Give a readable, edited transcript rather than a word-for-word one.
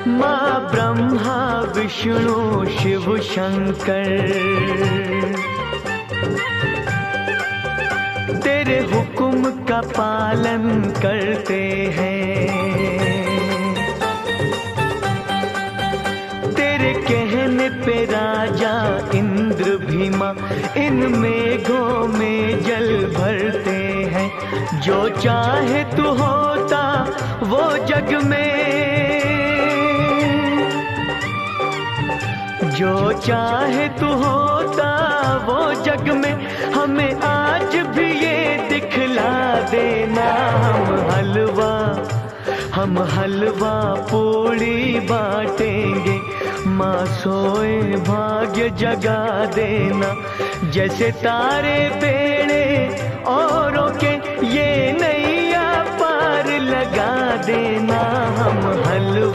माँ ब्रह्मा विष्णु शिव शंकर, तेरे हुक्म का पालन करते हैं। तेरे कहने पे राजा इंद्र भी माँ इन मेघों में जल भरते हैं। जो चाहे तू होता वो जग में, जो चाहे तू होता वो जग में, हमें आज भी ये दिखला देना। हम हलवा पूड़ी बांटेंगे, माँ सोए भाग्य जगा देना। जैसे तारे बेड़े औरों के, ये नैया पार लगा देना। हम हलवा